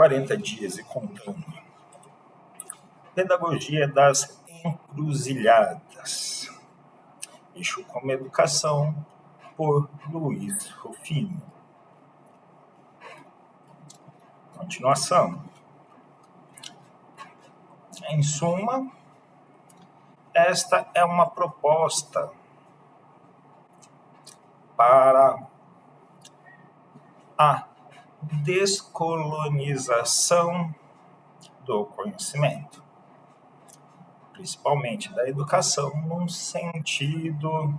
40 dias e contando. Pedagogia das encruzilhadas. Eixo como educação, por Luiz Rufino. Continuação. Em suma, esta é uma proposta para a descolonização do conhecimento, principalmente da educação, num sentido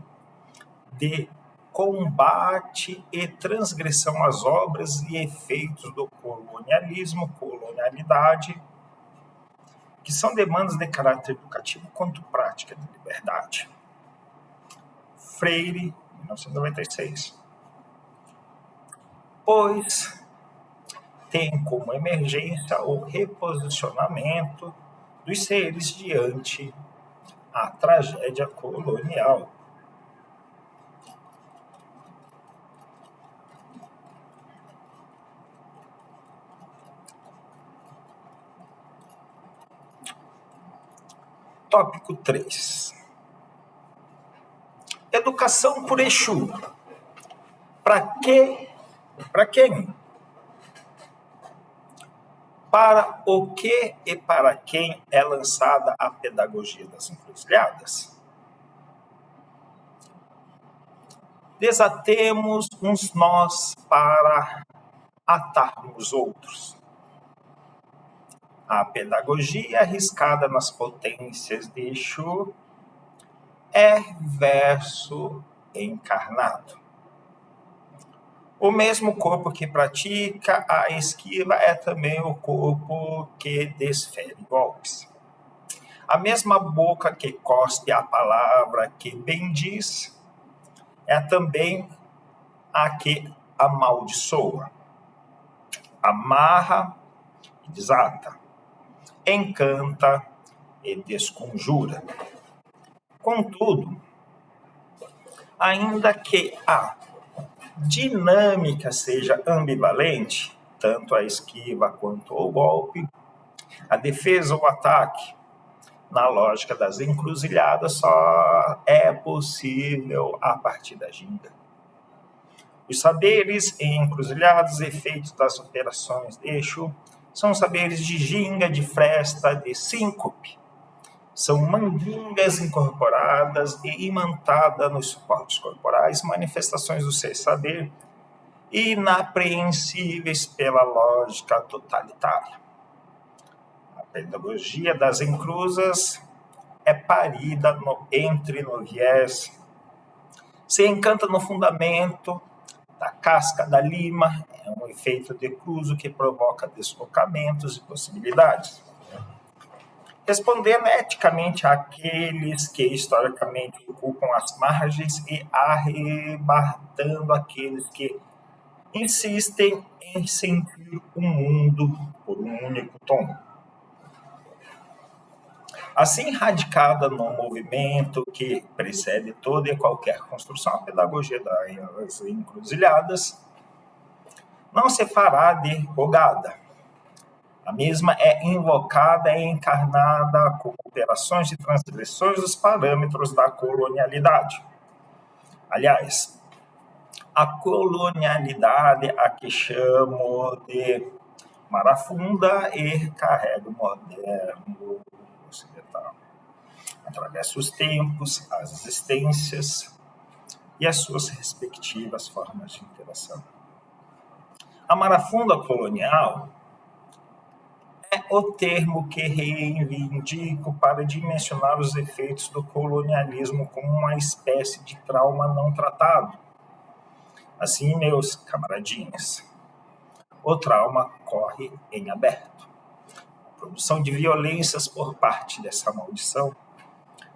de combate e transgressão às obras e efeitos do colonialismo, colonialidade, que são demandas de caráter educativo quanto prática de liberdade. Freire, 1996. Pois tem como emergência o reposicionamento dos seres diante a tragédia colonial. Tópico 3. Educação por Exu. Para quê? Para quem? Para o que e para quem é lançada a pedagogia das encruzilhadas? Desatemos uns nós para atarmos outros. A pedagogia arriscada nas potências de Exu é verso encarnado. O mesmo corpo que pratica a esquiva é também o corpo que desfere golpes. A mesma boca que cospe a palavra que bendiz é também a que amaldiçoa, amarra e desata, encanta e desconjura. Contudo, ainda que a dinâmica seja ambivalente, tanto a esquiva quanto o golpe, a defesa ou o ataque, na lógica das encruzilhadas, só é possível a partir da ginga. Os saberes em encruzilhadas, efeitos das operações de Exu, são saberes de ginga, de fresta, de síncope. São mandingas incorporadas e imantadas nos suportes corporais, manifestações do ser saber, inapreensíveis pela lógica totalitária. A pedagogia das encruzas é parida no viés, se encanta no fundamento da casca da lima, é um efeito de cruzo que provoca deslocamentos e possibilidades. Respondendo eticamente àqueles que historicamente ocupam as margens e arrebatando aqueles que insistem em sentir o mundo por um único tom. Assim, radicada no movimento que precede toda e qualquer construção, a pedagogia das encruzilhadas não se fará de rogada. A mesma é invocada e encarnada como operações de transgressões dos parâmetros da colonialidade. Aliás, a colonialidade a que chamo de marafunda e carrego moderno ocidental. Atravessa os tempos, as existências e as suas respectivas formas de interação. A marafunda colonial é o termo que reivindico para dimensionar os efeitos do colonialismo como uma espécie de trauma não tratado. Assim, meus camaradinhas, o trauma corre em aberto. A produção de violências por parte dessa maldição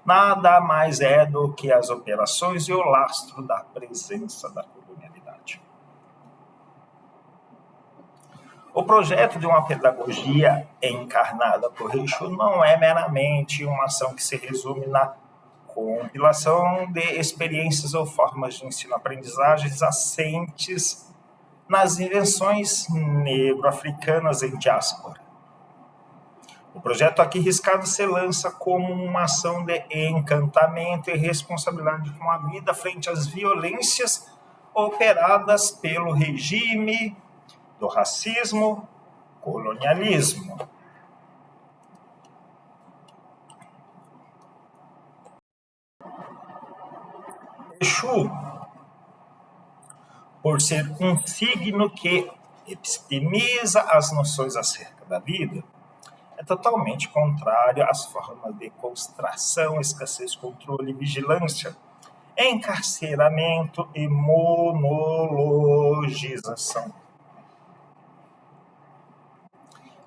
nada mais é do que as operações e o lastro da presença da colonialidade. O projeto de uma pedagogia encarnada por Exu não é meramente uma ação que se resume na compilação de experiências ou formas de ensino-aprendizagens assentes nas invenções negro-africanas em diáspora. O projeto Aqui Riscado se lança como uma ação de encantamento e responsabilidade com a vida frente às violências operadas pelo regime do racismo, colonialismo. Exu, por ser um signo que epistemiza as noções acerca da vida, é totalmente contrário às formas de constração, escassez, controle, vigilância, encarceramento e monologização.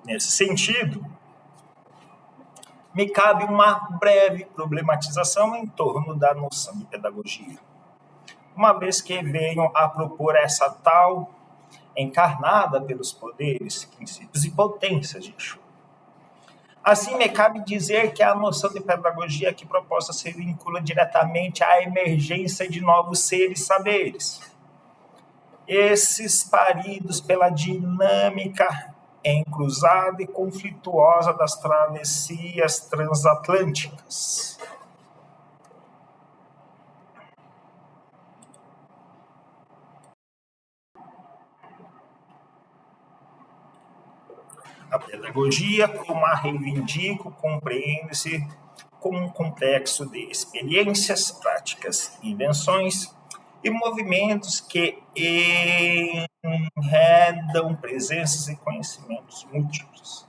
Nesse sentido, me cabe uma breve problematização em torno da noção de pedagogia, uma vez que venho a propor essa tal encarnada pelos poderes, princípios e potências de Exu. Assim, me cabe dizer que a noção de pedagogia aqui proposta se vincula diretamente à emergência de novos seres saberes. Esses paridos pela dinâmica encruzada e conflituosa das travessias transatlânticas. A pedagogia, como a reivindico, compreende-se como um complexo de experiências, práticas, invenções e movimentos que enredam presenças e conhecimentos múltiplos.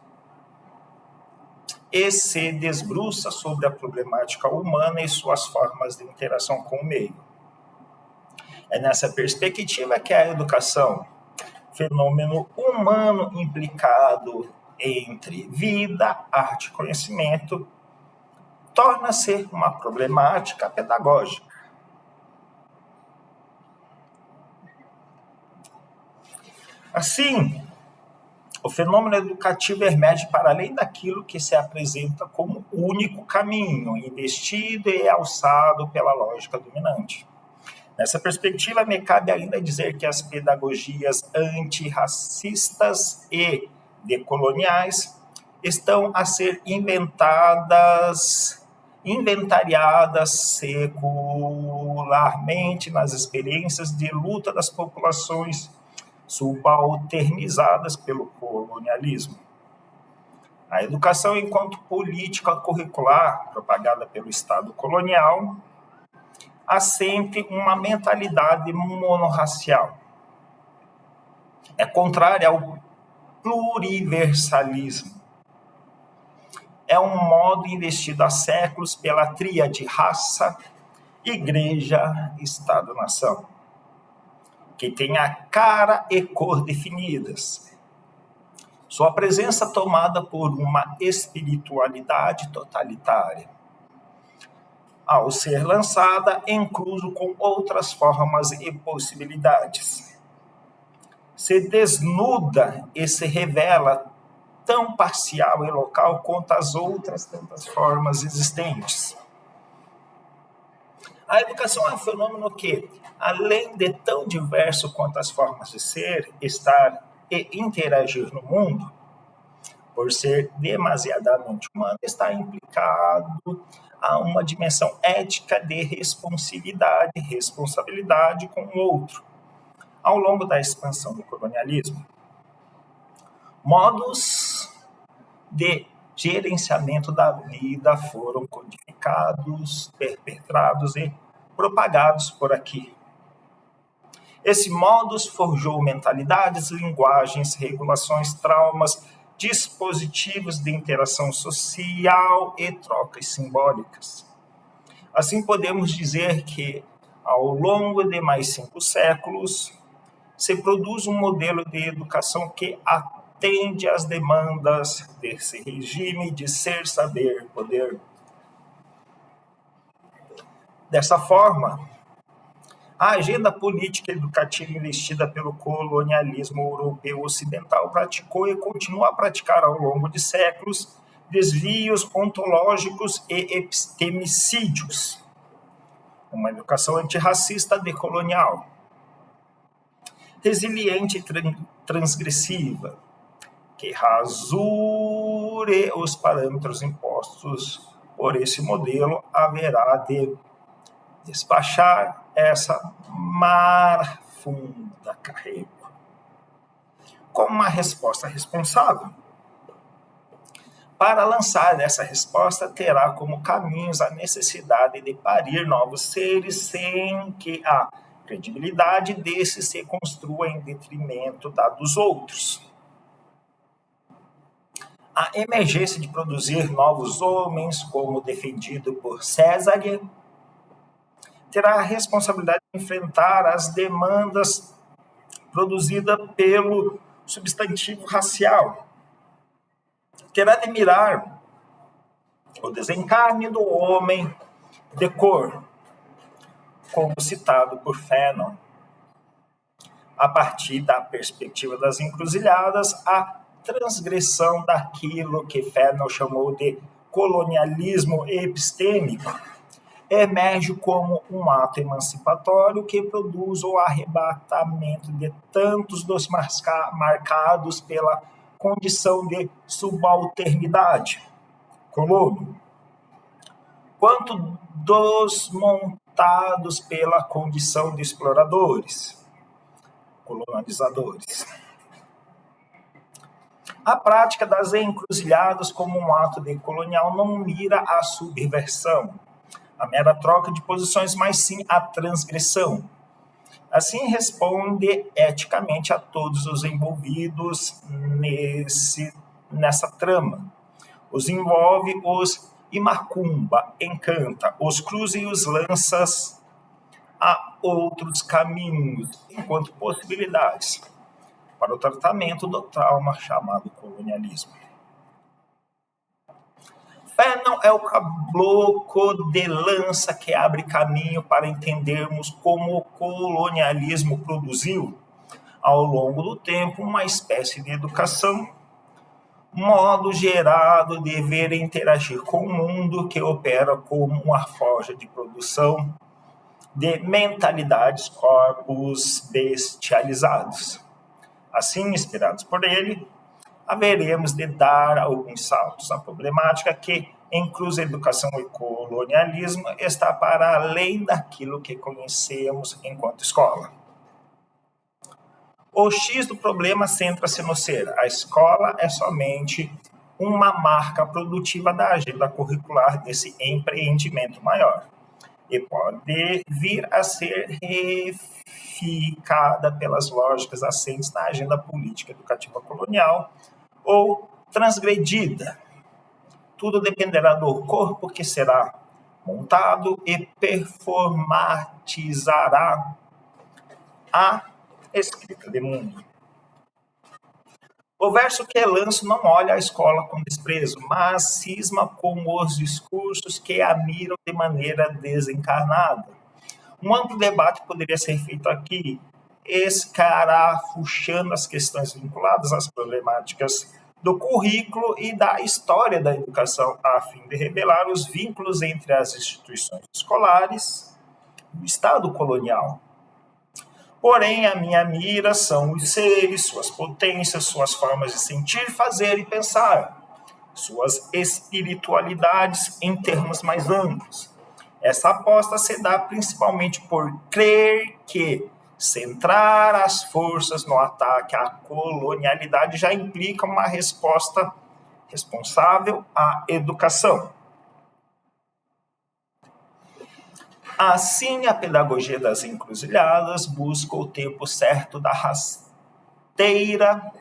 E se debruça sobre a problemática humana e suas formas de interação com o meio. É nessa perspectiva que a educação, fenômeno humano implicado entre vida, arte e conhecimento, torna-se uma problemática pedagógica. Assim, o fenômeno educativo emerge para além daquilo que se apresenta como único caminho, investido e alçado pela lógica dominante. Nessa perspectiva, me cabe ainda dizer que as pedagogias antirracistas e decoloniais estão a ser inventariadas secularmente nas experiências de luta das populações subalternizadas pelo colonialismo. A educação enquanto política curricular propagada pelo Estado colonial há sempre uma mentalidade monorracial. É contrária ao pluriversalismo. É um modo investido há séculos pela tríade raça, igreja, Estado-nação, que tem a cara e cor definidas. Sua presença tomada por uma espiritualidade totalitária, ao ser lançada incluso com outras formas e possibilidades. Se desnuda e se revela tão parcial e local quanto as outras tantas formas existentes. A educação é um fenômeno que, além de tão diverso quanto as formas de ser, estar e interagir no mundo, por ser demasiadamente humano, está implicado a uma dimensão ética de responsabilidade com o outro, ao longo da expansão do colonialismo. Modos de gerenciamento da vida foram codificados, perpetrados e propagados por aqui. Esse modus forjou mentalidades, linguagens, regulações, traumas, dispositivos de interação social e trocas simbólicas. Assim, podemos dizer que, ao longo de mais 5 séculos, se produz um modelo de educação que atende às demandas desse regime de ser, saber, poder. Dessa forma, a agenda política e educativa investida pelo colonialismo europeu ocidental praticou e continua a praticar ao longo de séculos desvios ontológicos e epistemicídios. Uma educação antirracista decolonial. resiliente e transgressiva, que rasure os parâmetros impostos por esse modelo, haverá de despachar essa marfunda carrega. Como uma resposta responsável, para lançar essa resposta, terá como caminhos a necessidade de parir novos seres sem que a credibilidade desses se construa em detrimento da dos outros. A emergência de produzir novos homens, como defendido por César, terá a responsabilidade de enfrentar as demandas produzidas pelo substantivo racial. Terá de mirar o desencarne do homem de cor, como citado por Fanon. A partir da perspectiva das encruzilhadas, a transgressão daquilo que Fanon chamou de colonialismo epistêmico emerge como um ato emancipatório que produz o arrebatamento de tantos dos marcados pela condição de subalternidade, colono, quanto dos montados pela condição de exploradores, colonizadores. A prática das encruzilhadas como um ato decolonial não mira a subversão, a mera troca de posições, mas sim a transgressão. Assim, responde eticamente a todos os envolvidos nessa trama. Os envolve, os imacumba, encanta, os cruza e os lanças a outros caminhos, enquanto possibilidades, para o tratamento do trauma chamado colonialismo. Fanon é o caboclo de lança que abre caminho para entendermos como o colonialismo produziu, ao longo do tempo, uma espécie de educação, modo gerado de ver e interagir com o mundo que opera como uma forja de produção de mentalidades, corpos bestializados. Assim, inspirados por ele, haveremos de dar alguns saltos. A problemática que encruza educação e colonialismo está para além daquilo que conhecemos enquanto escola. O X do problema centra-se no ser. A escola é somente uma marca produtiva da agenda curricular desse empreendimento maior e pode vir a ser reificada pelas lógicas assentes na agenda política educativa colonial ou transgredida. Tudo dependerá do corpo que será montado e performatizará a escrita de mundo. O verso que lanço não olha a escola com desprezo, mas cisma com os discursos que a miram de maneira desencarnada. Um amplo debate poderia ser feito aqui, escarafuchando as questões vinculadas às problemáticas do currículo e da história da educação, a fim de revelar os vínculos entre as instituições escolares e o Estado colonial. Porém, a minha mira são os seres, suas potências, suas formas de sentir, fazer e pensar, suas espiritualidades em termos mais amplos. Essa aposta se dá principalmente por crer que centrar as forças no ataque à colonialidade já implica uma resposta responsável à educação. Assim, a pedagogia das encruzilhadas busca o tempo certo da rasteira,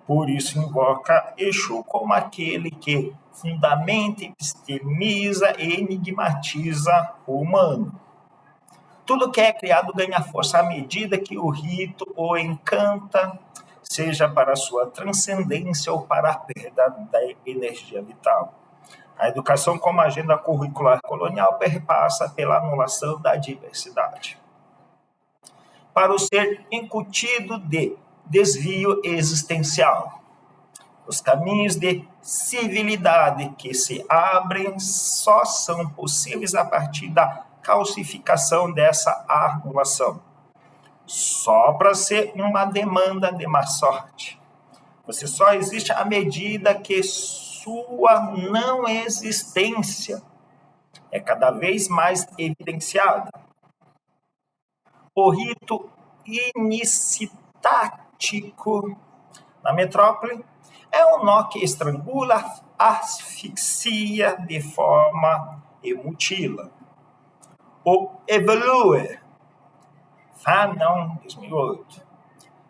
por isso invoca Exu como aquele que fundamenta, epistemiza e enigmatiza o humano. Tudo que é criado ganha força à medida que o rito o encanta, seja para sua transcendência ou para a perda da energia vital. A educação como agenda curricular colonial perpassa pela anulação da diversidade. Para o ser incutido de desvio existencial, os caminhos de civilidade que se abrem só são possíveis a partir da calcificação dessa anulação. só para ser uma demanda de má sorte. Você só existe à medida que sua não existência é cada vez mais evidenciada. O rito iniciático na metrópole é um nó que estrangula, asfixia de forma e mutila. O evolue, Fanon, 2008.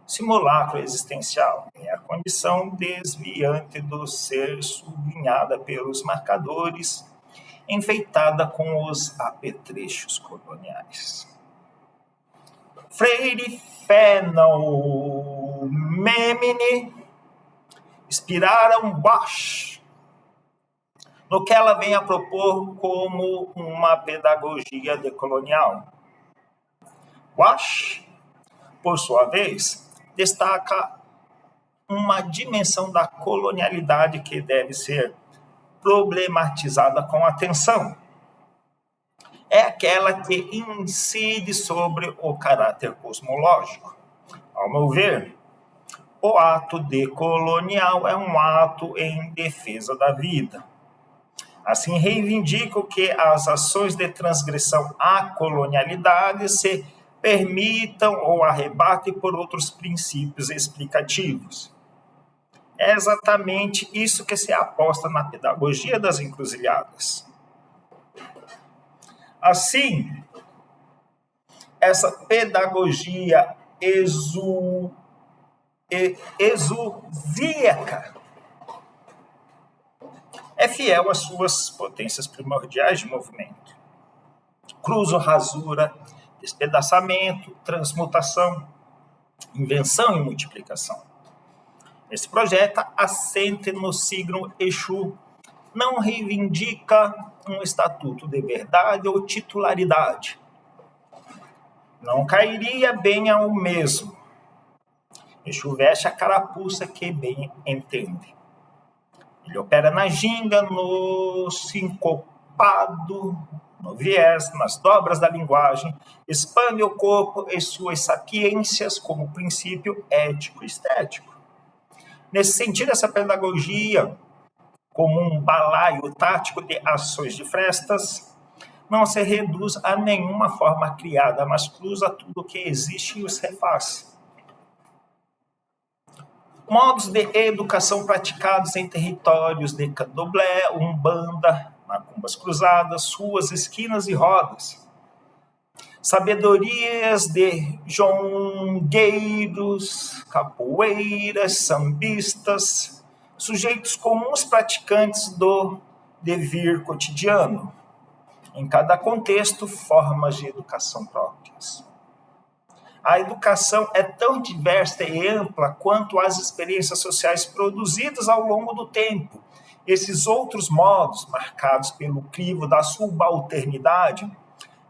Simulacro existencial é a condição desviante do ser sublinhada pelos marcadores, enfeitada com os apetrechos coloniais. Freire Fenomenini inspiraram Wash no que ela vem a propor como uma pedagogia decolonial. Wash, por sua vez, destaca uma dimensão da colonialidade que deve ser problematizada com atenção. É aquela que incide sobre o caráter cosmológico. Ao meu ver, o ato decolonial é um ato em defesa da vida. Assim, reivindico que as ações de transgressão à colonialidade se permitam ou arrebatem por outros princípios explicativos. É exatamente isso que se aposta na pedagogia das encruzilhadas. Assim, essa pedagogia exusíaca é fiel às suas potências primordiais de movimento. Cruzo, rasura, despedaçamento, transmutação, invenção e multiplicação. Esse projeto assente no signo Exu, não reivindica um estatuto de verdade ou titularidade. Não cairia bem ao mesmo. Exu veste a carapuça que bem entende. Ele opera na ginga, no sincopado, no viés, nas dobras da linguagem, expande o corpo e suas sapiências como princípio ético-estético. Nesse sentido, essa pedagogia, como um balaio tático de ações de frestas, não se reduz a nenhuma forma criada, mas cruza tudo o que existe e os refaz. Modos de educação praticados em territórios de candomblé, umbanda, macumbas cruzadas, ruas, esquinas e rodas. Sabedorias de jongueiros, capoeiras, sambistas, sujeitos comuns praticantes do devir cotidiano. Em cada contexto, formas de educação próprias. A educação é tão diversa e ampla quanto as experiências sociais produzidas ao longo do tempo. Esses outros modos, marcados pelo crivo da subalternidade,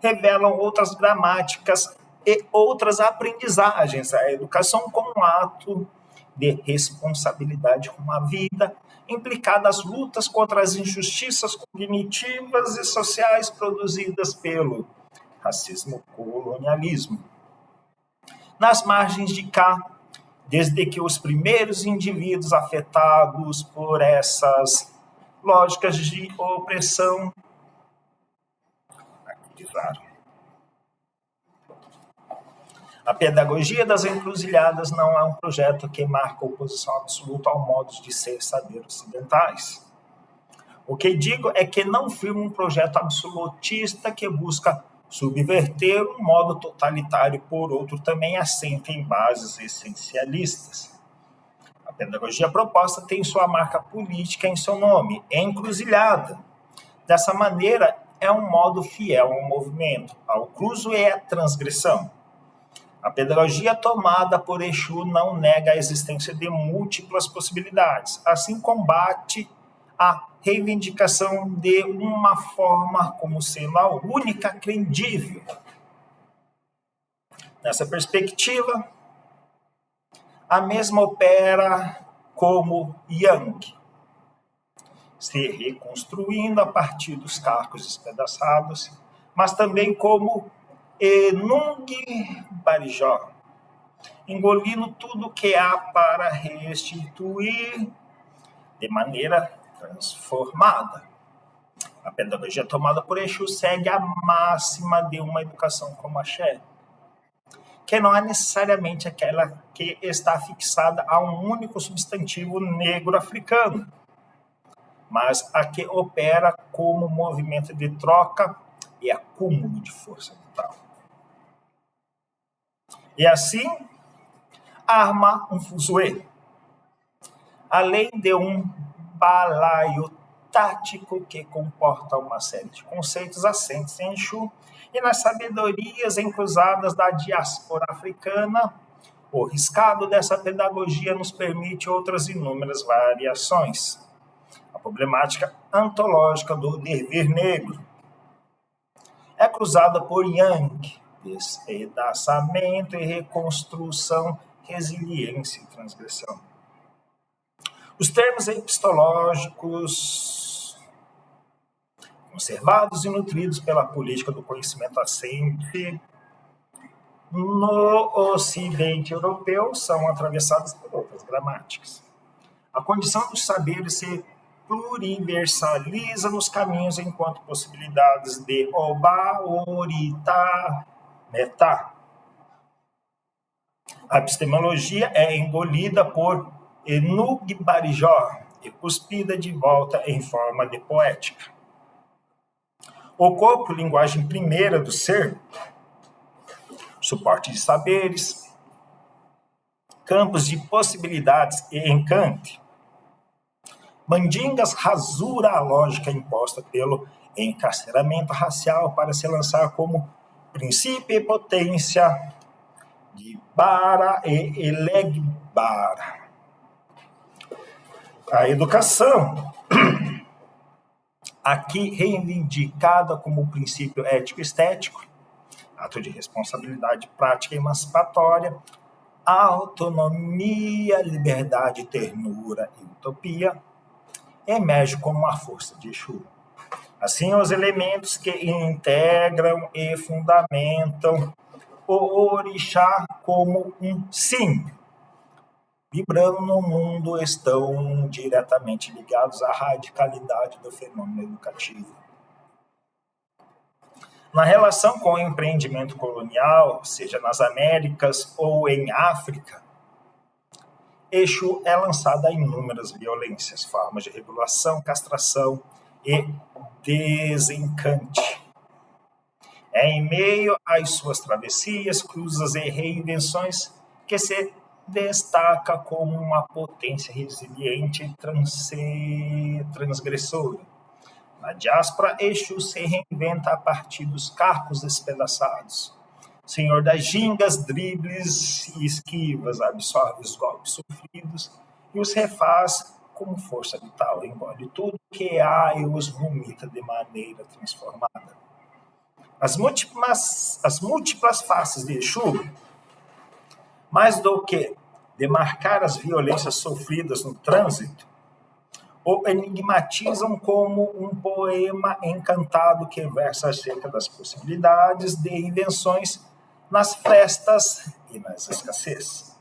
revelam outras gramáticas e outras aprendizagens. A educação como um ato de responsabilidade com a vida, implicada as lutas contra as injustiças cognitivas e sociais produzidas pelo racismo-colonialismo. Nas margens de cá, desde que os primeiros indivíduos afetados por essas lógicas de opressão acreditaram. A pedagogia das encruzilhadas não é um projeto que marca oposição absoluta ao modo de ser saber ocidentais. O que digo é que não firma um projeto absolutista que busca subverter um modo totalitário por outro também assenta em bases essencialistas. A pedagogia proposta tem sua marca política em seu nome, encruzilhada. Dessa maneira, é um modo fiel ao movimento, ao cruzo e à transgressão. A pedagogia tomada por Exu não nega a existência de múltiplas possibilidades, assim combate a reivindicação de uma forma como sendo a única credível. Nessa perspectiva, a mesma opera como Yang, se reconstruindo a partir dos cacos despedaçados, mas também como Enung Barijó, engolindo tudo que há para restituir de maneira transformada. A pedagogia tomada por Exu segue a máxima de uma educação como axé, que não é necessariamente aquela que está fixada a um único substantivo negro africano, mas a que opera como movimento de troca e acúmulo de força vital. E assim, arma um fuzuê, além de um balaio tático que comporta uma série de conceitos assentes em Exu e nas sabedorias encruzadas da diáspora africana. O riscado dessa pedagogia nos permite outras inúmeras variações. A problemática antológica do dever negro é cruzada por Yang, despedaçamento e reconstrução, resiliência e transgressão. Os termos epistemológicos conservados e nutridos pela política do conhecimento assente no Ocidente europeu são atravessados por outras gramáticas. A condição dos saberes se pluriversaliza nos caminhos enquanto possibilidades de Oba, Orita, Metá. A epistemologia é engolida por Enugbarijó e cuspida de volta em forma de poética. O corpo, linguagem primeira do ser, suporte de saberes, campos de possibilidades e encanto. Mandingas rasura a lógica imposta pelo encarceramento racial para se lançar como princípio e potência de Bara e Elegbara. A educação, aqui reivindicada como princípio ético-estético, ato de responsabilidade prática e emancipatória, autonomia, liberdade, ternura e utopia, emerge como uma força de Exu. Assim, os elementos que integram e fundamentam o orixá como um sim, vibrando no mundo, estão diretamente ligados à radicalidade do fenômeno educativo. Na relação com o empreendimento colonial, seja nas Américas ou em África, Exu é lançada a inúmeras violências, formas de regulação, castração e desencante. É em meio às suas travessias, cruzas e reinvenções que se destaca como uma potência resiliente e transgressora. Na diáspora, Exu se reinventa a partir dos carcos despedaçados. Senhor das gingas, dribles e esquivas, absorve os golpes sofridos e os refaz como força vital, engole tudo que há e os vomita de maneira transformada. As múltiplas faces de Exu, mais do que demarcar as violências sofridas no trânsito, o enigmatizam como um poema encantado que versa acerca das possibilidades de invenções nas festas e nas escassez.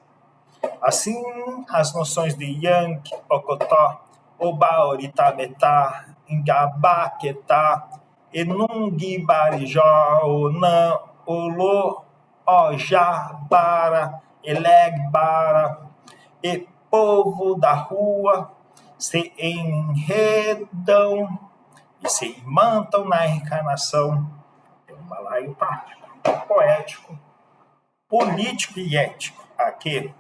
Assim, as noções de Yang, Okotó, Oba, Orita, Metá, Ingabá, Ketá, Enung, Barijó, Onan, Olo, Ojá, Bara, Elegbara e povo da rua se enredam e se imantam na reencarnação de um balaio tático, poético, político e ético, a que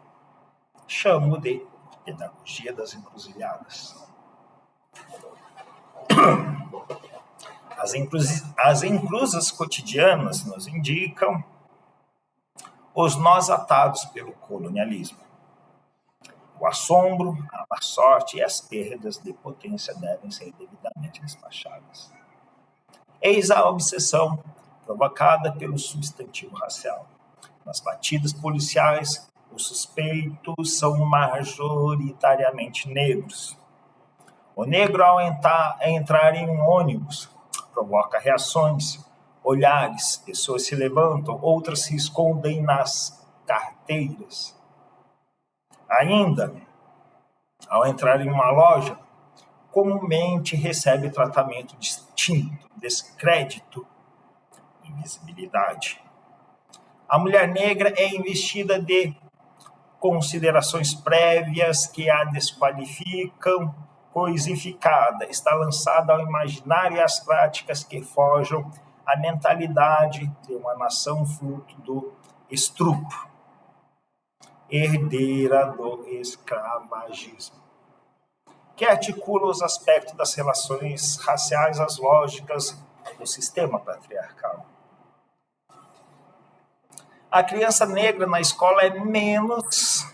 chamo de pedagogia das encruzilhadas. As encruzas cotidianas nos indicam os nós atados pelo colonialismo. O assombro, a má sorte e as perdas de potência devem ser devidamente despachadas. Eis a obsessão provocada pelo substantivo racial. Nas batidas policiais, os suspeitos são majoritariamente negros. O negro, ao entrar em um ônibus, provoca reações, olhares, pessoas se levantam, outras se escondem nas parteiras. Ainda, ao entrar em uma loja, comumente recebe tratamento distinto, descrédito e invisibilidade. A mulher negra é investida de considerações prévias que a desqualificam, coisificada, está lançada ao imaginário e às práticas que forjam a mentalidade de uma nação fruto do estupro, herdeira do escravagismo, que articula os aspectos das relações raciais às lógicas do sistema patriarcal. A criança negra na escola é menos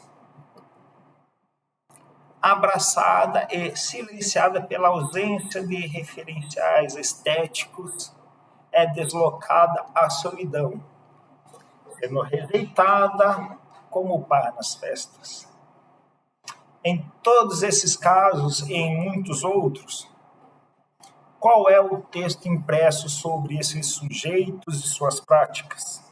abraçada e silenciada pela ausência de referenciais estéticos, é deslocada à solidão, sendo rejeitada como par nas festas. Em todos esses casos e em muitos outros, qual é o texto impresso sobre esses sujeitos e suas práticas?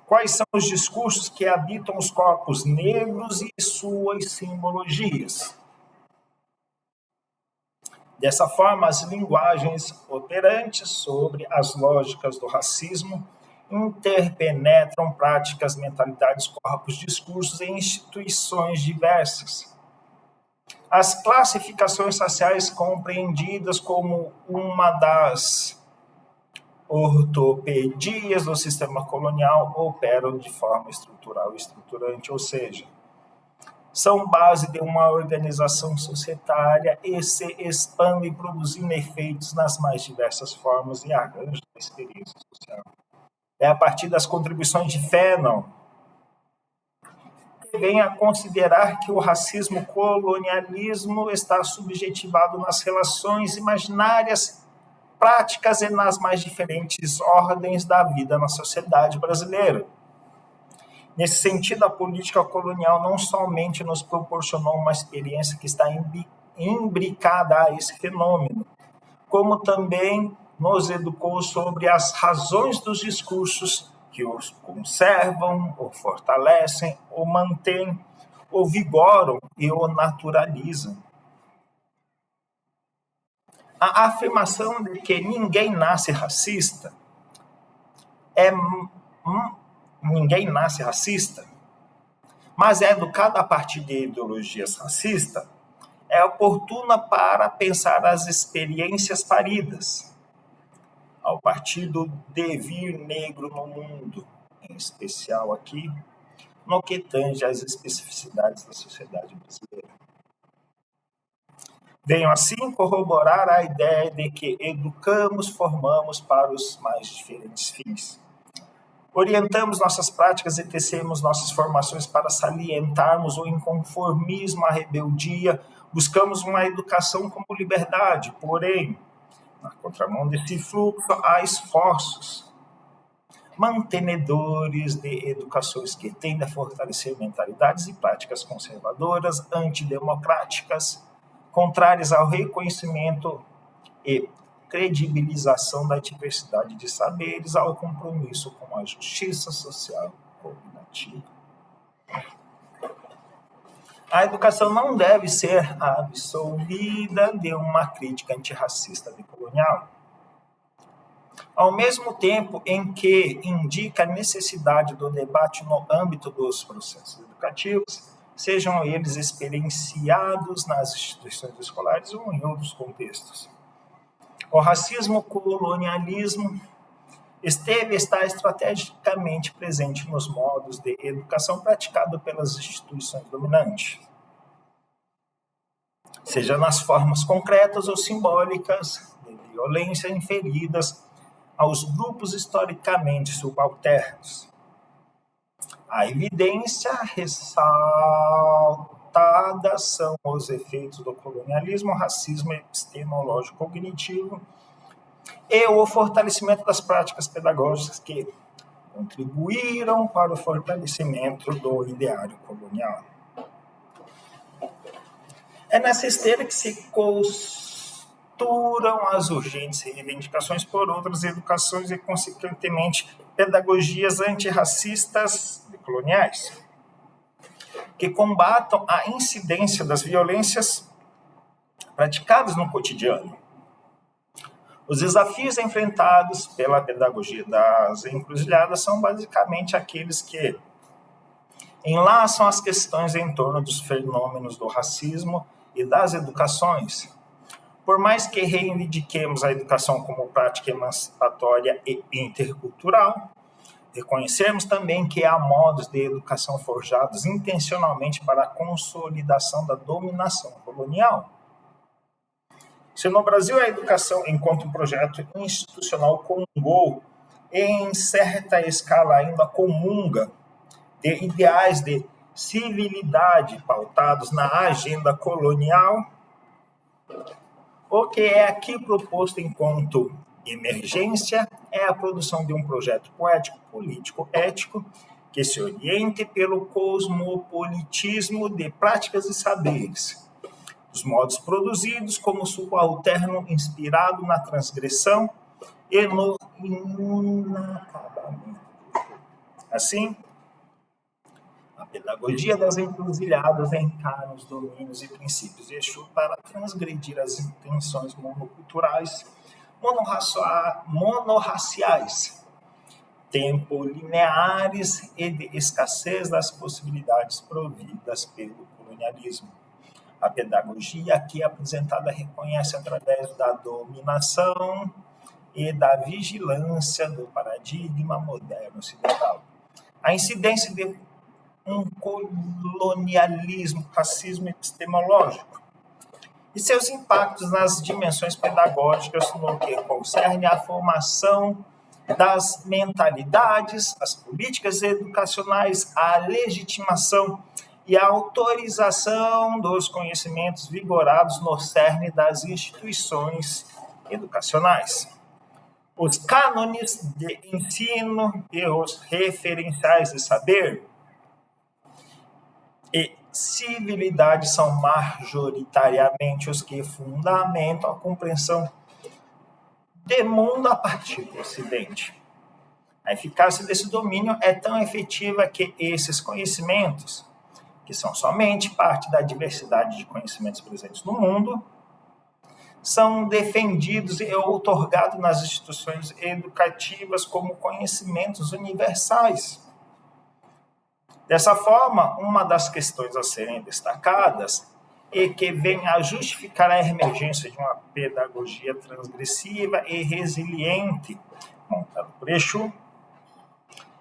Quais são os discursos que habitam os corpos negros e suas simbologias? Dessa forma, as linguagens operantes sobre as lógicas do racismo interpenetram práticas, mentalidades, corpos, discursos e instituições diversas. As classificações raciais compreendidas como uma das ortopedias do sistema colonial operam de forma estrutural e estruturante, ou seja, são base de uma organização societária e se expandem produzindo efeitos nas mais diversas formas e arranjos da experiência social. É a partir das contribuições de Fanon que vem a considerar que o racismo-colonialismo está subjetivado nas relações imaginárias práticas e nas mais diferentes ordens da vida na sociedade brasileira. Nesse sentido, a política colonial não somente nos proporcionou uma experiência que está imbricada a esse fenômeno, como também nos educou sobre as razões dos discursos que os conservam, ou fortalecem, ou mantêm, ou vigoram e o naturalizam. A afirmação de que ninguém nasce racista ninguém nasce racista, mas é educado a partir de ideologias racistas, é oportuna para pensar as experiências paridas, ao partir do devir negro no mundo, em especial aqui, no que tange às especificidades da sociedade brasileira. Venho assim corroborar a ideia de que educamos, formamos para os mais diferentes fins. Orientamos nossas práticas e tecemos nossas formações para salientarmos o inconformismo, a rebeldia. Buscamos uma educação como liberdade, porém, na contramão desse fluxo, há esforços mantenedores de educações que tendem a fortalecer mentalidades e práticas conservadoras, antidemocráticas, contrárias ao reconhecimento e credibilização da diversidade de saberes, ao compromisso com a justiça social cognitiva. A educação não deve ser absolvida de uma crítica antirracista decolonial. Ao mesmo tempo em que indica a necessidade do debate no âmbito dos processos educativos, sejam eles experienciados nas instituições escolares ou em outros contextos. O racismo-colonialismo está estrategicamente presente nos modos de educação praticado pelas instituições dominantes, seja nas formas concretas ou simbólicas de violência inferidas aos grupos historicamente subalternos. A evidência ressaltada são os efeitos do colonialismo, racismo epistemológico cognitivo e o fortalecimento das práticas pedagógicas que contribuíram para o fortalecimento do ideário colonial. É nessa esteira que se costuram as urgentes reivindicações por outras educações e, consequentemente, pedagogias antirracistas, coloniais, que combatam a incidência das violências praticadas no cotidiano. Os desafios enfrentados pela pedagogia das encruzilhadas são basicamente aqueles que enlaçam as questões em torno dos fenômenos do racismo e das educações. Por mais que reivindiquemos a educação como prática emancipatória e intercultural, reconhecemos também que há modos de educação forjados intencionalmente para a consolidação da dominação colonial. Se no Brasil a educação, enquanto um projeto institucional, comungou em certa escala ainda comunga de ideais de civilidade pautados na agenda colonial, o que é aqui proposto enquanto emergência é a produção de um projeto poético, político, ético, que se oriente pelo cosmopolitismo de práticas e saberes, os modos produzidos como subalterno inspirado na transgressão e no inacabamento. Assim, a pedagogia das encruzilhadas encara os domínios e princípios de Exu para transgredir as intenções monoculturais, monorraciais, tempo-lineares e de escassez das possibilidades providas pelo colonialismo. A pedagogia aqui apresentada reconhece através da dominação e da vigilância do paradigma moderno ocidental a incidência de um colonialismo, racismo epistemológico e seus impactos nas dimensões pedagógicas no que concerne à formação das mentalidades, as políticas educacionais, a legitimação e a autorização dos conhecimentos vigorados no cerne das instituições educacionais. Os cânones de ensino e os referenciais de saber e civilidade são majoritariamente os que fundamentam a compreensão de mundo a partir do Ocidente. A eficácia desse domínio é tão efetiva que esses conhecimentos, que são somente parte da diversidade de conhecimentos presentes no mundo, são defendidos e outorgados nas instituições educativas como conhecimentos universais. Dessa forma, uma das questões a serem destacadas e que vem a justificar a emergência de uma pedagogia transgressiva e resiliente montada por Exu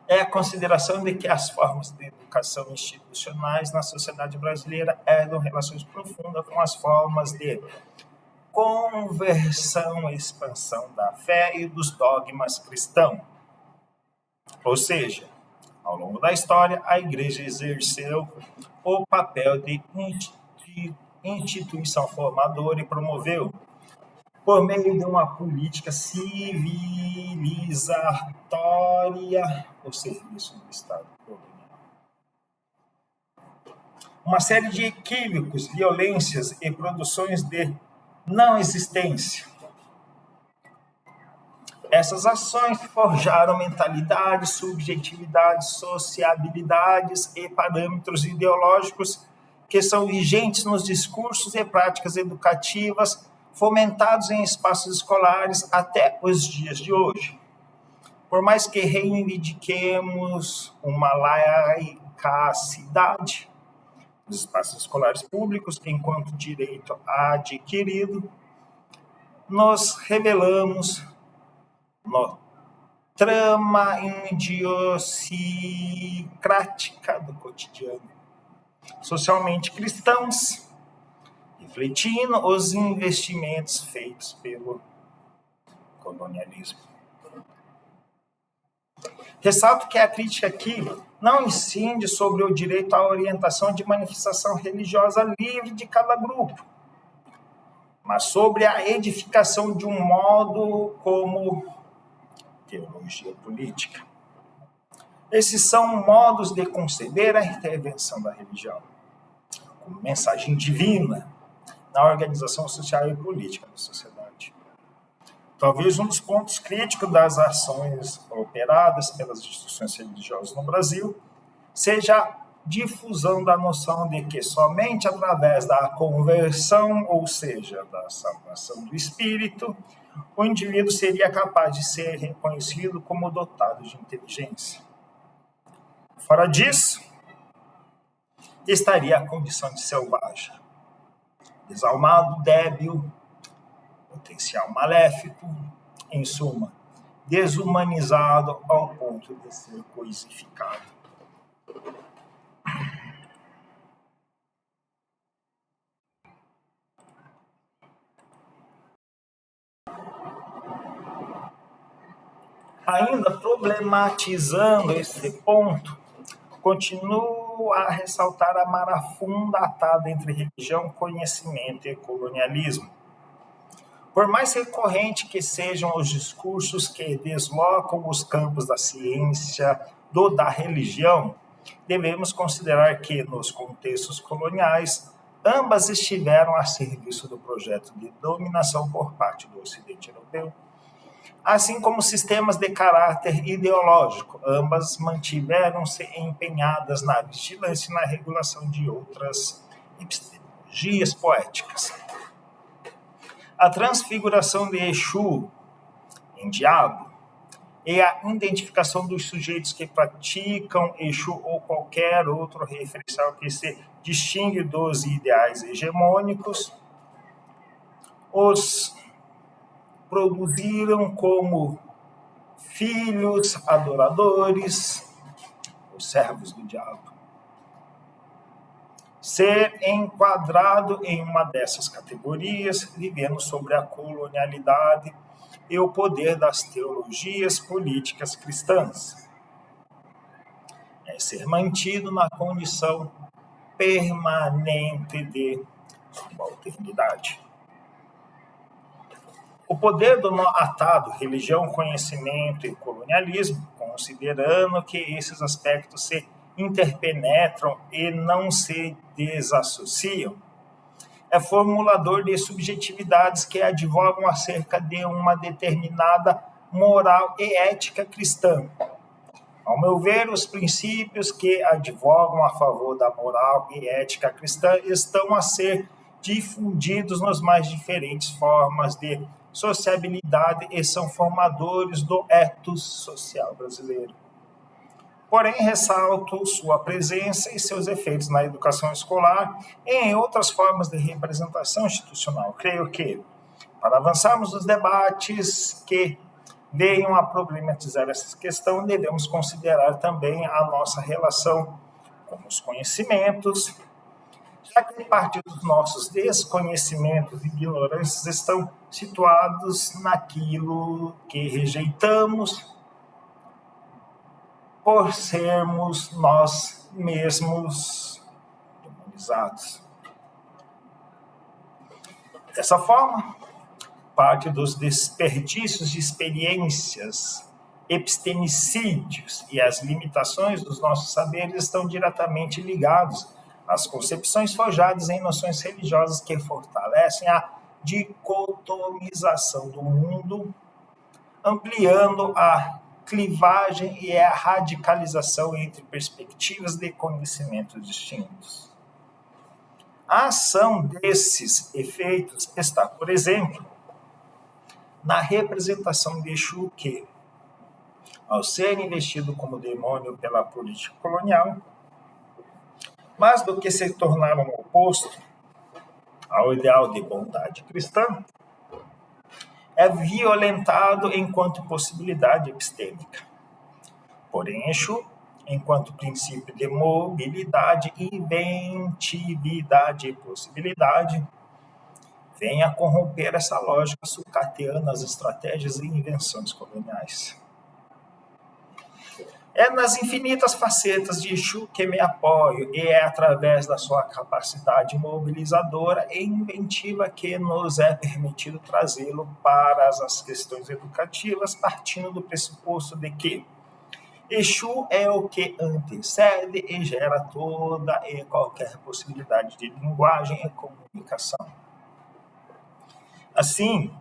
é a consideração de que as formas de educação institucionais na sociedade brasileira herdam relações profundas com as formas de conversão e expansão da fé e dos dogmas cristãos. Ou seja, ao longo da história, a Igreja exerceu o papel de instituição formadora e promoveu, por meio de uma política civilizatória, o serviço do Estado colonial. Uma série de equívocos, violências e produções de não existência. Essas ações forjaram mentalidades, subjetividades, sociabilidades e parâmetros ideológicos que são vigentes nos discursos e práticas educativas fomentados em espaços escolares até os dias de hoje. Por mais que reivindiquemos uma laicacidade dos espaços escolares públicos enquanto direito adquirido, nos revelamos no trama idiosincrática do cotidiano, socialmente cristãos, refletindo os investimentos feitos pelo colonialismo. Ressalto que a crítica aqui não incide sobre o direito à orientação de manifestação religiosa livre de cada grupo, mas sobre a edificação de um modo como teologia política. Esses são modos de conceber a intervenção da religião como mensagem divina na organização social e política da sociedade. Talvez um dos pontos críticos das ações operadas pelas instituições religiosas no Brasil seja a difusão da noção de que somente através da conversão, ou seja, da salvação do espírito, o indivíduo seria capaz de ser reconhecido como dotado de inteligência. Fora disso, estaria a condição de selvagem, desalmado, débil, potencial maléfico, em suma, desumanizado ao ponto de ser coisificado. Ainda problematizando esse ponto, continuo a ressaltar a marafunda atada entre religião, conhecimento e colonialismo. Por mais recorrente que sejam os discursos que deslocam os campos da ciência da religião, devemos considerar que, nos contextos coloniais, ambas estiveram a serviço do projeto de dominação por parte do Ocidente europeu. Assim como sistemas de caráter ideológico, ambas mantiveram-se empenhadas na vigilância e na regulação de outras epistemologias poéticas. A transfiguração de Exu em diabo e a identificação dos sujeitos que praticam Exu ou qualquer outro referencial que se distingue dos ideais hegemônicos, os produziram como filhos adoradores, os servos do diabo. Ser enquadrado em uma dessas categorias, vivendo sobre a colonialidade e o poder das teologias políticas cristãs. É ser mantido na condição permanente de subalternidade. O poder do nó atado, religião, conhecimento e colonialismo, considerando que esses aspectos se interpenetram e não se desassociam, é formulador de subjetividades que advogam acerca de uma determinada moral e ética cristã. Ao meu ver, os princípios que advogam a favor da moral e ética cristã estão a ser difundidos nas mais diferentes formas de sociabilidade e são formadores do ethos social brasileiro. Porém, ressalto sua presença e seus efeitos na educação escolar e em outras formas de representação institucional. Creio que, para avançarmos nos debates que venham a problematizar essa questão, devemos considerar também a nossa relação com os conhecimentos, já que parte dos nossos desconhecimentos e ignorâncias estão situados naquilo que rejeitamos por sermos nós mesmos demonizados. Dessa forma, parte dos desperdícios de experiências, epistemicídios e as limitações dos nossos saberes estão diretamente ligados às concepções forjadas em noções religiosas que fortalecem a dicotomização do mundo, ampliando a clivagem e a radicalização entre perspectivas de conhecimento distintos. A ação desses efeitos está, por exemplo, na representação de Exu que, ao ser investido como demônio pela política colonial, mais do que se tornar um oposto ao ideal de bondade cristã, é violentado enquanto possibilidade epistêmica. Porém, Exu, enquanto princípio de mobilidade, inventividade e possibilidade, vem a corromper essa lógica sucateando as estratégias e invenções coloniais. É nas infinitas facetas de Exu que me apoio e é através da sua capacidade mobilizadora e inventiva que nos é permitido trazê-lo para as questões educativas, partindo do pressuposto de que Exu é o que antecede e gera toda e qualquer possibilidade de linguagem e comunicação. Assim,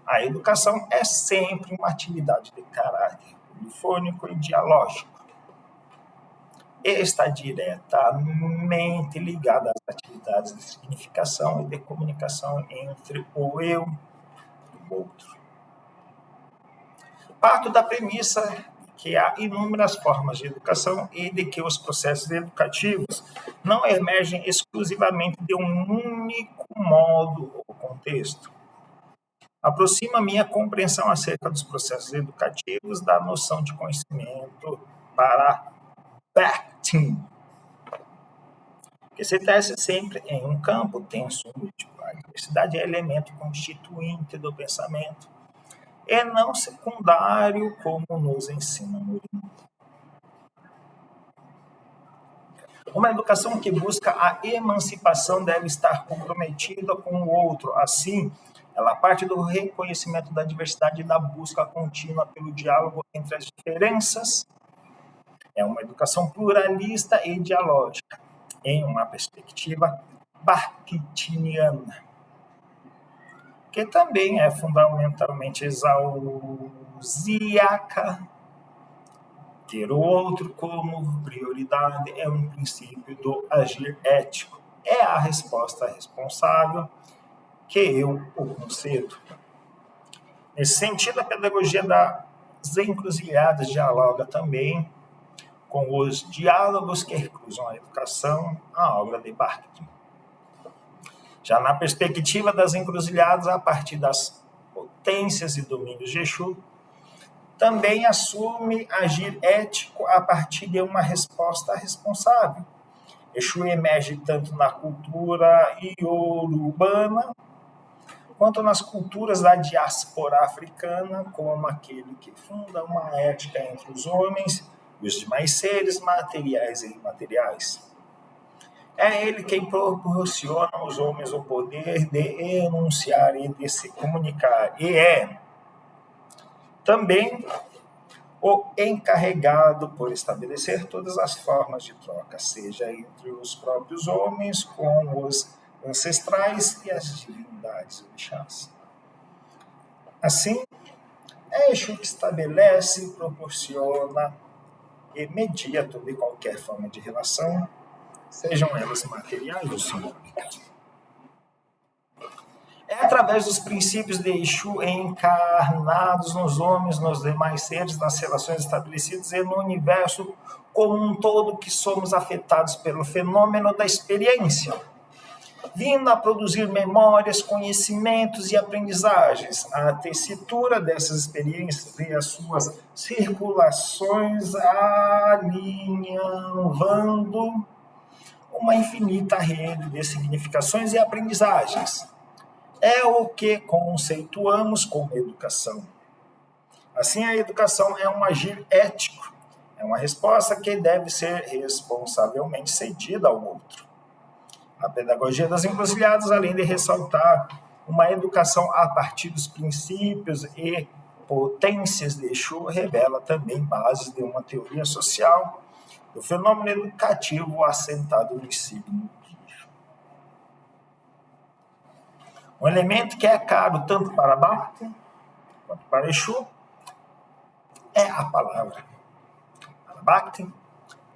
a educação é sempre uma atividade de caráter polifônico e dialógico. está diretamente ligada às atividades de significação e de comunicação entre o eu e o outro. Parto da premissa que há inúmeras formas de educação e de que os processos educativos não emergem exclusivamente de um único modo ou contexto. Aproxima minha compreensão acerca dos processos educativos da noção de conhecimento para Bakhtin, que se tece sempre em um campo tenso múltiplo. A diversidade é elemento constituinte do pensamento e não secundário, como nos ensina Mourinho. Uma educação que busca a emancipação deve estar comprometida com o outro. Assim, ela parte do reconhecimento da diversidade e da busca contínua pelo diálogo entre as diferenças. É uma educação pluralista e dialógica, em uma perspectiva bakhtiniana, que também é fundamentalmente exausíaca. Ter o outro como prioridade é um princípio do agir ético. É a resposta responsável que eu o concedo. Nesse sentido, a pedagogia das encruzilhadas dialoga também com os diálogos que cruzam a educação, a obra de Bakhtin. Já na perspectiva das encruzilhadas, a partir das potências e domínios de Exu, também assume agir ético a partir de uma resposta responsável. Exu emerge tanto na cultura iorubana quanto nas culturas da diáspora africana, como aquele que funda uma ética entre os homens e os demais seres materiais e imateriais. É ele quem proporciona aos homens o poder de enunciar e de se comunicar, e é também o encarregado por estabelecer todas as formas de troca, seja entre os próprios homens, com os ancestrais e as divindades orixás. Assim, é Exu que estabelece, proporciona e media toda e qualquer forma de relação, sejam elas materiais ou simbólicas. É através dos princípios de Exu encarnados nos homens, nos demais seres, nas relações estabelecidas e no universo como um todo que somos afetados pelo fenômeno da experiência, vindo a produzir memórias, conhecimentos e aprendizagens. A tessitura dessas experiências e as suas circulações alinhavando uma infinita rede de significações e aprendizagens. É o que conceituamos como educação. Assim, a educação é um agir ético, é uma resposta que deve ser responsavelmente cedida ao outro. A pedagogia das encruzilhadas, além de ressaltar uma educação a partir dos princípios e potências de Exu, revela também bases de uma teoria social do fenômeno educativo assentado no signo. Um elemento que é caro tanto para Bakhtin quanto para Exu é a palavra. Para Bakhtin,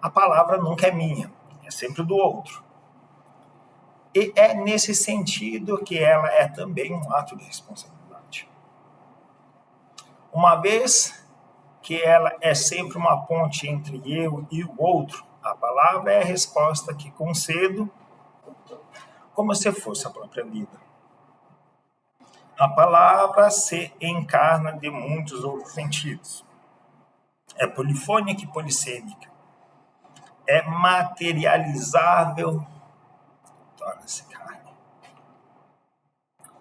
a palavra nunca é minha, é sempre do outro. E é nesse sentido que ela é também um ato de responsabilidade. Uma vez que ela é sempre uma ponte entre eu e o outro, a palavra é a resposta que concedo como se fosse a própria vida. A palavra se encarna de muitos outros sentidos. É polifônica e polissêmica. É materializável, torna-se carne.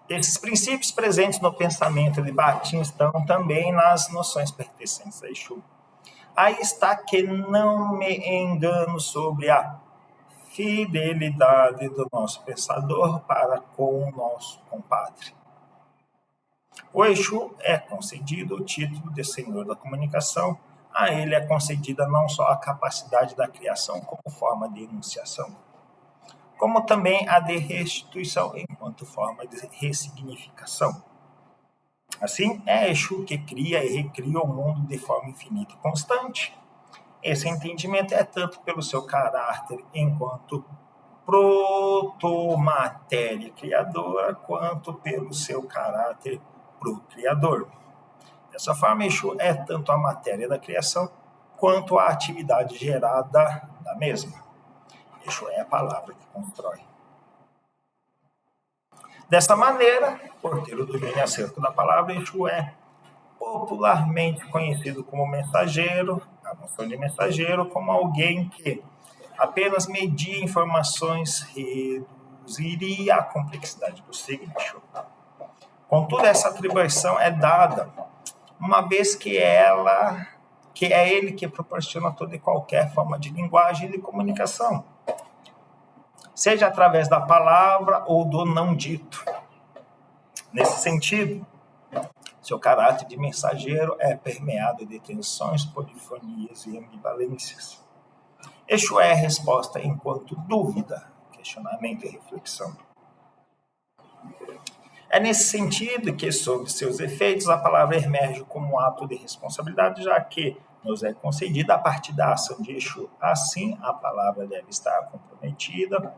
Esses princípios presentes no pensamento de Bakhtin estão também nas noções pertencentes a Exu. Aí está que não me engano sobre a fidelidade do nosso pensador para com o nosso compadre. O Exu é concedido o título de Senhor da Comunicação. A ele é concedida não só a capacidade da criação como forma de enunciação, como também a de restituição enquanto forma de ressignificação. Assim, é Exu que cria e recria o mundo de forma infinita e constante, Esse entendimento é tanto pelo seu caráter enquanto protomatéria criadora, quanto pelo seu caráter procriador. Dessa forma, Exu é tanto a matéria da criação, quanto a atividade gerada da mesma. Exu é a palavra que constrói. Desta maneira, por ter o domínio acerca da palavra, Exu é popularmente conhecido como mensageiro, a noção de mensageiro como alguém que apenas media informações, reduziria a complexidade do signo. Contudo, essa atribuição é dada, uma vez que é ele que proporciona toda e qualquer forma de linguagem e de comunicação, seja através da palavra ou do não dito. Nesse sentido, seu caráter de mensageiro é permeado de tensões, polifonias e ambivalências. Exu é a resposta enquanto dúvida, questionamento e reflexão. É nesse sentido que, sobre seus efeitos, a palavra emerge como um ato de responsabilidade, já que nos é concedida a partir da ação de Exu. Assim, a palavra deve estar comprometida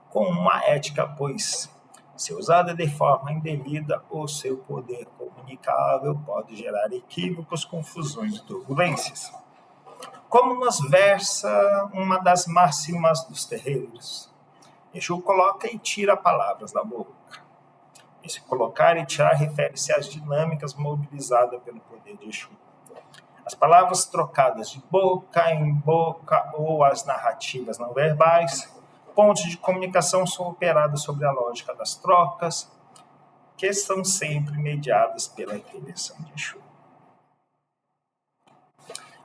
com uma ética, pois, se usada de forma indevida, o seu poder comunicável pode gerar equívocos, confusões e turbulências. Como nos versa uma das máximas dos terreiros, Exu coloca e tira palavras da boca. Esse colocar e tirar refere-se às dinâmicas mobilizadas pelo poder de Exu. As palavras trocadas de boca em boca ou as narrativas não verbais, pontos de comunicação são operados sobre a lógica das trocas, que são sempre mediadas pela intervenção de Exu.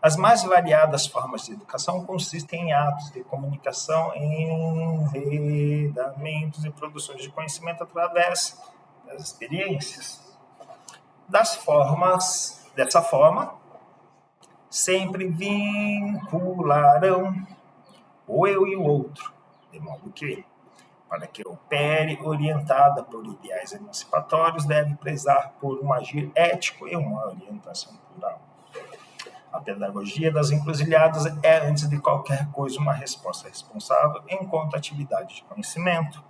As mais variadas formas de educação consistem em atos de comunicação, enredamentos e produções de conhecimento através das experiências. Dessa forma, sempre vincularão o eu e o outro, de modo que, para que opere orientada por ideais emancipatórios, deve prezar por um agir ético e uma orientação plural. A pedagogia das encruzilhadas é, antes de qualquer coisa, uma resposta responsável enquanto atividade de conhecimento.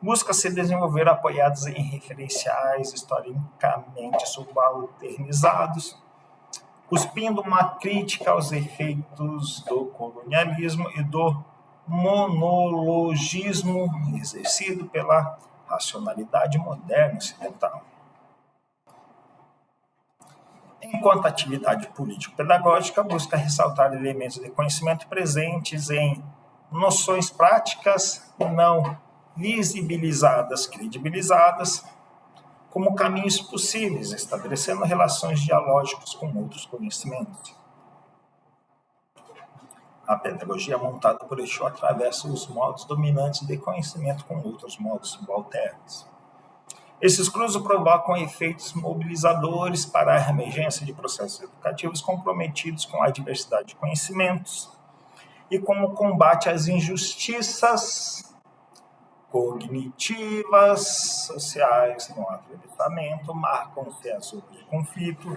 Busca se desenvolver apoiados em referenciais historicamente subalternizados, cuspindo uma crítica aos efeitos do colonialismo e do monologismo exercido pela racionalidade moderna ocidental. Enquanto atividade político-pedagógica, busca ressaltar elementos de conhecimento presentes em noções práticas não visibilizadas, credibilizadas, como caminhos possíveis, estabelecendo relações dialógicas com outros conhecimentos. A pedagogia montada por Exu atravessa os modos dominantes de conhecimento com outros modos subalternos. Esses cruzos provocam efeitos mobilizadores para a emergência de processos educativos comprometidos com a diversidade de conhecimentos e com o combate às injustiças cognitivas, sociais, no atravessamento, marcam-se as zonas de conflito,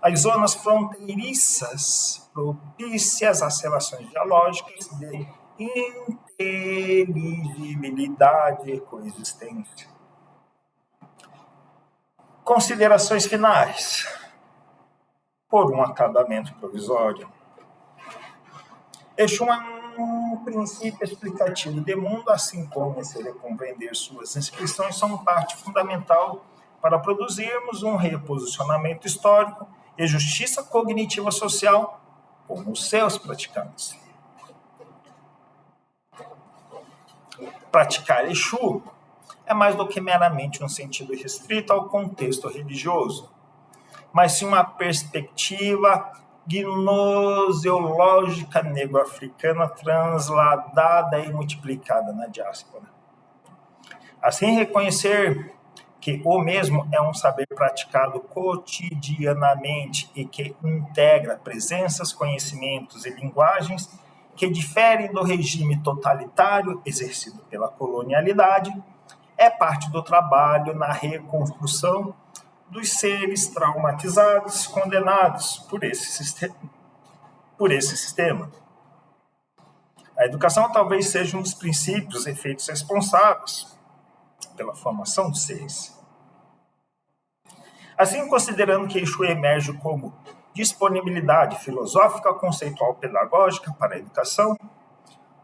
as zonas fronteiriças propícias às relações dialógicas de inteligibilidade e coexistência. Considerações finais. Por um acabamento provisório. Exu é um princípio explicativo de mundo, assim como conhecer e compreender suas inscrições são parte fundamental para produzirmos um reposicionamento histórico e justiça cognitiva social como os seus praticantes. Praticar Exu é mais do que meramente um sentido restrito ao contexto religioso, mas sim uma perspectiva gnoseológica negro-africana transladada e multiplicada na diáspora. Assim, reconhecer que o mesmo é um saber praticado cotidianamente e que integra presenças, conhecimentos e linguagens que diferem do regime totalitário exercido pela colonialidade, é parte do trabalho na reconstrução dos seres traumatizados, condenados por esse por esse sistema. A educação talvez seja um dos princípios e efeitos responsáveis pela formação dos seres. Assim, considerando que Exu emerge como disponibilidade filosófica, conceitual, pedagógica para a educação,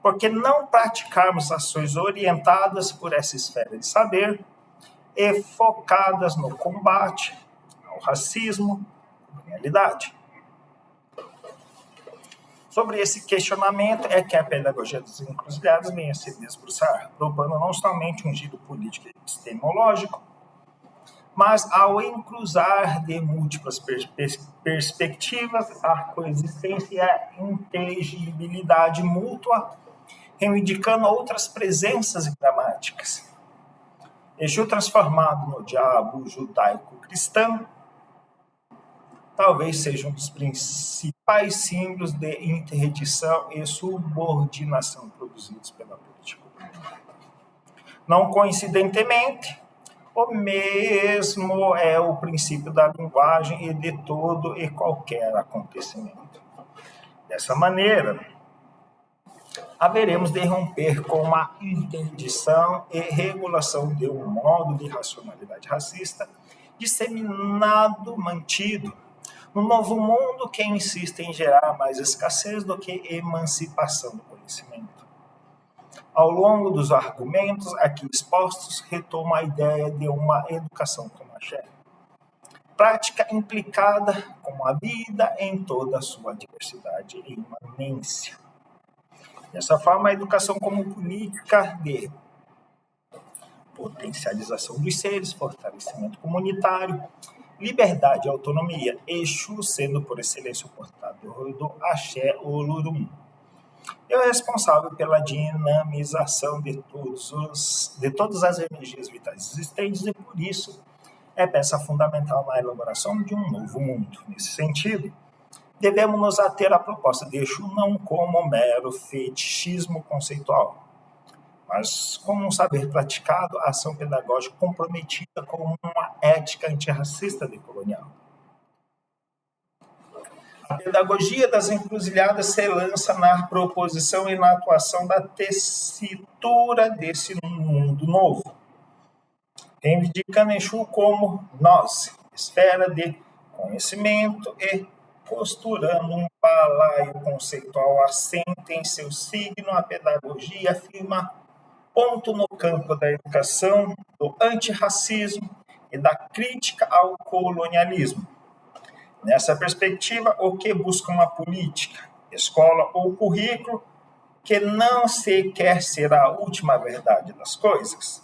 por que não praticarmos ações orientadas por essa esfera de saber e focadas no combate ao racismo e criminalidade? Sobre esse questionamento é que a pedagogia dos encruzilhadas vem a se debruçar, propondo não somente um giro político e epistemológico, mas ao encruzar de múltiplas perspectivas a coexistência e a inteligibilidade mútua, reivindicando outras presenças gramáticas. Exu transformado no diabo judaico-cristão, talvez seja um dos principais símbolos de interdição e subordinação produzidos pela política. Não coincidentemente, o mesmo é o princípio da linguagem e de todo e qualquer acontecimento. Dessa maneira, haveremos de romper com a interdição e regulação de um modo de racionalidade racista disseminado, mantido, no novo mundo que insiste em gerar mais escassez do que emancipação do conhecimento. Ao longo dos argumentos aqui expostos, retomo a ideia de uma educação como axé, prática implicada com a vida em toda a sua diversidade e imanência. Dessa forma, a educação como política de potencialização dos seres, fortalecimento comunitário, liberdade e autonomia, Exu sendo por excelência o portador do Axé Olorum. É o responsável pela dinamização de todas as energias vitais existentes e, por isso, é peça fundamental na elaboração de um novo mundo. Nesse sentido, devemos nos ater à proposta de Exu não como um mero fetichismo conceitual, mas como um saber praticado, ação pedagógica comprometida com uma ética antirracista decolonial. A pedagogia das encruzilhadas se lança na proposição e na atuação da tessitura desse mundo novo, reivindicando Exu como nós, esfera de conhecimento e costurando um balaio conceitual assente em seu signo, a pedagogia afirma ponto no campo da educação, do antirracismo e da crítica ao colonialismo. Nessa perspectiva, o que busca uma política, escola ou currículo que não sequer será a última verdade das coisas?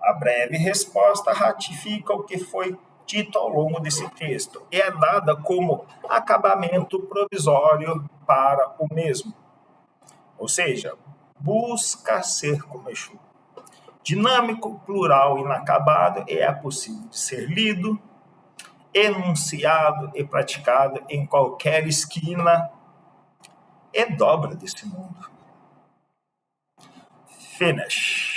A breve resposta ratifica o que foi dito ao longo desse texto e é dada como acabamento provisório para o mesmo. Ou seja, busca ser como Exu. Dinâmico, plural, inacabado, é possível de ser lido, enunciado e praticado em qualquer esquina e dobra desse mundo. Finish.